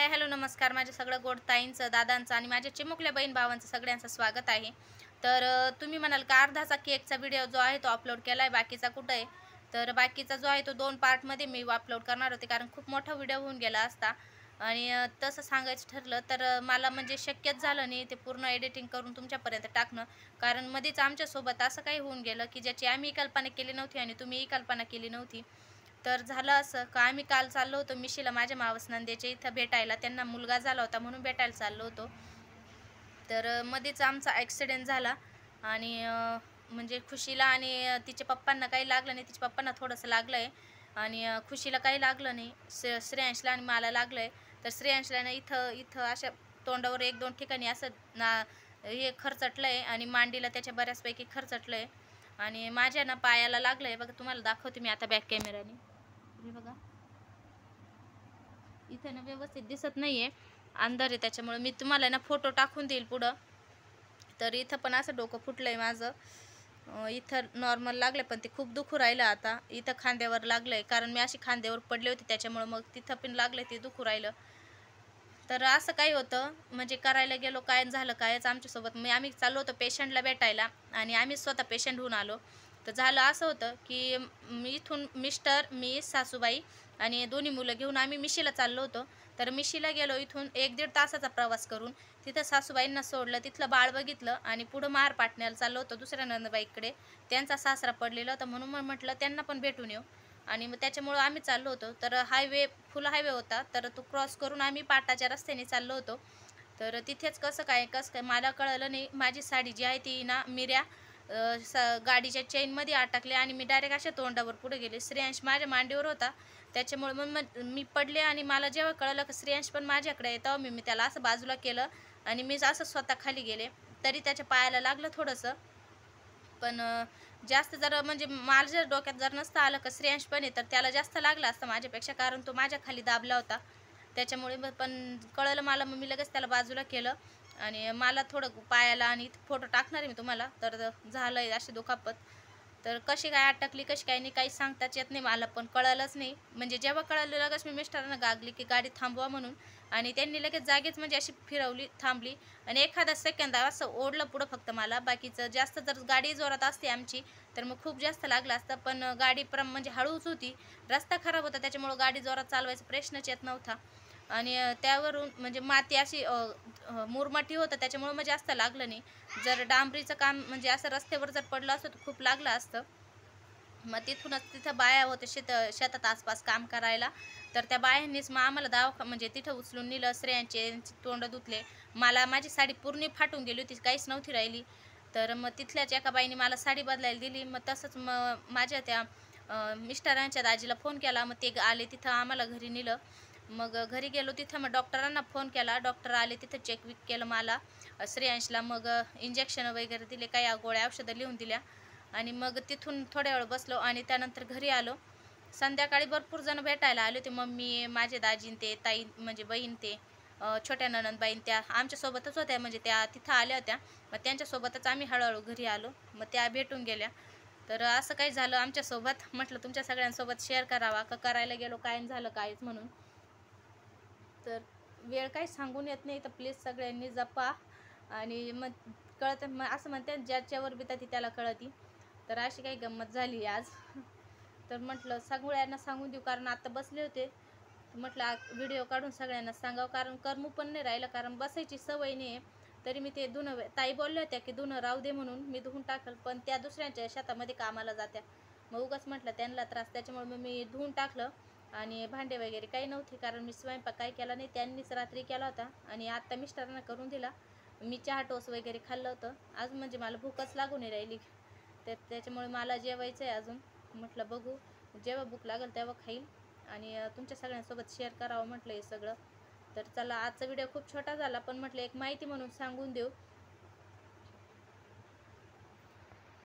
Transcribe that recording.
Hi hello नमस्कार. माझ्या सगळं गोड ताईंचं, दादांचं आणि माझ्या चिमुकल्या बहीण भावांचं सगळ्यांचं स्वागत आहे. तर तुम्ही म्हणाल का अर्धाचा केकचा व्हिडिओ जो आहे तो अपलोड केला आहे, बाकीचा कुठं आहे? तर बाकीचा जो आहे तो 2 पार्टमध्ये मी अपलोड करणार होते, कारण खूप मोठा व्हिडिओ होऊन गेला असता. आणि तसं सांगायचं ठरलं तर मला म्हणजे शक्यच झालं नाही ते पूर्ण एडिटिंग करून तुमच्यापर्यंत टाकणं. कारण मध्येच आमच्यासोबत असं काही होऊन गेलं की ज्याची आम्ही कल्पना केली नव्हती आणि तुम्हीही कल्पना केली नव्हती. तर झालं असं का आम्ही काल चाललो होतो मिशीला, माझ्या मावस नंदेच्या इथं भेटायला. त्यांना मुलगा झाला होता म्हणून भेटायला चाललो होतो. तर मध्येच आमचा ॲक्सिडेंट झाला आणि म्हणजे खुशीला आणि तिच्या पप्पांना काही लागलं नाही. तिच्या पप्पांना थोडंसं लागलं आहे आणि खुशीला काही लागलं नाही. श्रेयांशला आणि मला लागलं आहे. तर श्रेयांशला ना इथं इथं अशा तोंडावर 1-2 ठिकाणी असं हे खरचटलं आहे आणि मांडीला त्याच्या बऱ्याचपैकी खरचटलं आहे. आणि माझ्या ना पायाला लागलं आहे बघा, तुम्हाला दाखवते मी आता बॅक कॅमेराने. हे बघा, इथं ना व्यवस्थित दिसत नाहीये, अंधार आहे, त्याच्यामुळे मी तुम्हाला ना फोटो टाकून देईल पुढं. तर इथं पण असं डोकं फुटलंय माझं. इथं नॉर्मल लागलं पण ते खूप दुखू राहिलं. आता इथं खांद्यावर लागलंय, कारण मी अशी खांद्यावर पडले होते त्याच्यामुळे मग तिथं पण लागलं, ते दुखू राहिलं. तर असं काही होतं म्हणजे करायला गेलो काय झालं कायच आमच्यासोबत. आम्ही चाललो होतो पेशंटला भेटायला आणि आम्ही स्वतः पेशंट होऊन आलो. तर झालं असं होतं की मी इथून मिस्टर, मी, सासूबाई आणि दोन्ही मुलं घेऊन आम्ही मिशीला चाललो होतो. तर मिशीला गेलो इथून 1-1.5 तासाचा प्रवास करून. तिथं सासूबाईंना सोडलं, तिथलं बाळ बघितलं आणि पुढं महार पाटण्याला चाललो होतो दुसऱ्या नंदबाईकडे. त्यांचा सासरा पडलेला होता म्हणून मग म्हटलं त्यांना पण भेटून येऊ. आणि मग त्याच्यामुळं आम्ही चाललो होतो. तर फुल हायवे होता, तर तो क्रॉस करून आम्ही पाटाच्या रस्त्याने चाललो होतो. तर तिथेच कसं काय मला कळलं नाही. माझी साडी जी आहे ती ना मिऱ्या गाडीच्या चेनमध्ये अटकले आणि मी डायरेक्ट अशा तोंडावर पुढे गेले. श्रेयांश माझ्या मांडीवर होता, त्याच्यामुळे मग मी पडले आणि मला जेव्हा कळलं की श्रेयांश पण माझ्याकडे आहे, तेव्हा मी त्याला असं बाजूला केलं आणि मी असं स्वतः खाली गेले. तरी त्याच्या पायाला लागलं थोडंसं. पण जास्त जर म्हणजे माझ्या डोक्यात जर नसतं आलं का श्रेयांश पण आहे, तर त्याला जास्त लागलं असतं माझ्यापेक्षा, कारण तो माझ्या खाली दाबला होता. त्याच्यामुळे पण कळलं मला, मग मी लगेच त्याला बाजूला केलं आणि मला थोडं पायाला, आणि फोटो टाकणार आहे मी तुम्हाला. तर झालं आहे अशी दुखापत. तर कशी काय अटकली कशी काय नाही काही सांगताच येत नाही मला, पण कळलंच नाही. म्हणजे जेव्हा कळलं लगेच मी मिस्टरांना गागली की गाडी थांबवा म्हणून, आणि त्यांनी लगेच जागेच म्हणजे अशी फिरवली, थांबली आणि एखादा सेकंद असं ओढलं पुढं फक्त मला. बाकीचं जास्त जर गाडी जोरात असते आमची तर मग खूप जास्त लागलं असतं, पण गाडी म्हणजे हळूच होती. रस्ता खराब होता त्याच्यामुळं गाडी जोरात चालवायचा प्रश्नच येत नव्हता. आणि त्यावरून म्हणजे माती अशी मुरमाटी होतं त्याच्यामुळं मग जास्त लागलं नाही. जर डांबरीचं काम म्हणजे असं रस्त्यावर जर पडलं असतं तर खूप लागलं असतं. मग तिथूनच तिथं बाया होते शेतात आसपास काम करायला. तर त्या बायांनीच मग आम्हाला म्हणजे तिथं उचलून नेलं. श्रेयांचे तोंड धुतले. माझी साडी पूर्ण फाटून गेली होती, काहीच नव्हती राहिली. तर मग तिथल्याच एका बाईने मला साडी बदलायला दिली. मग तसंच मग माझ्या त्या मिस्टरांच्या दाजीला फोन केला. मग ते आले, तिथं आम्हाला घरी नेलं. मग घरी गेलो, तिथं मग डॉक्टरांना फोन केला. डॉक्टर आले, तिथं चेक केलं मला, श्रेयांशला. मग इंजेक्शन वगैरे दिले, काही गोळ्या औषधं लिहून दिल्या आणि मग तिथून थोड्या वेळ बसलो आणि त्यानंतर घरी आलो. संध्याकाळी भरपूर जण भेटायला आले होते. मम्मी, माझे दाजीन ते, ताई म्हणजे बहीण ते, छोट्या ननंदबाईन त्या आमच्यासोबतच होत्या, म्हणजे त्या तिथं आल्या होत्या. मग त्यांच्यासोबतच आम्ही हळूहळू घरी आलो. मग त्या भेटून गेल्या. तर असं काही झालं आमच्यासोबत. म्हटलं तुमच्या सगळ्यांसोबत शेअर करावा, का करायला गेलो काय झालं कायच म्हणून. तर वेळ काही सांगून येत नाही, तर प्लीज सगळ्यांनी जपा. आणि मग कळतं, मग असं म्हणते ज्याच्यावर बिताती त्याला कळती. तर अशी काही गंमत झाली आज. तर म्हटलं सगळ्यांना सांगून देऊ, कारण आता बसले होते. म्हटलं व्हिडिओ काढून सगळ्यांना सांगावं, कारण करमू पण नाही राहिलं, कारण बसायची सवय नाही आहे. तरी मी ते धुणं, ताई बोलल्या होत्या की धुणं राहू दे म्हणून, मी धुवून टाकलं. पण त्या दुसऱ्यांच्या शेतामध्ये कामाला जात्या, मग उगाच म्हटलं त्यांना त्रास, त्याच्यामुळे मग मी धुवून टाकलं. आणि भांडे वगैरे काही नव्हते, कारण मी स्वयंपाक काही केला नाही, त्यांनीच रात्री केला होता. आणि आत्ता मिस्टरांना करून दिला. मी चहा टोस्ट वगैरे खाल्लं होतं आज, म्हणजे मला भूकच लागून नाही राहिली. त्याच्यामुळे मला जेवायचं आहे अजून. म्हटलं बघू, जेव्हा भूक लागेल तेव्हा खाईल आणि तुमच्या सगळ्यांसोबत शेअर करावं म्हटलं हे सगळं. तर चला, आजचा व्हिडिओ खूप छोटा झाला, पण म्हटलं एक माहिती म्हणून सांगून देऊ.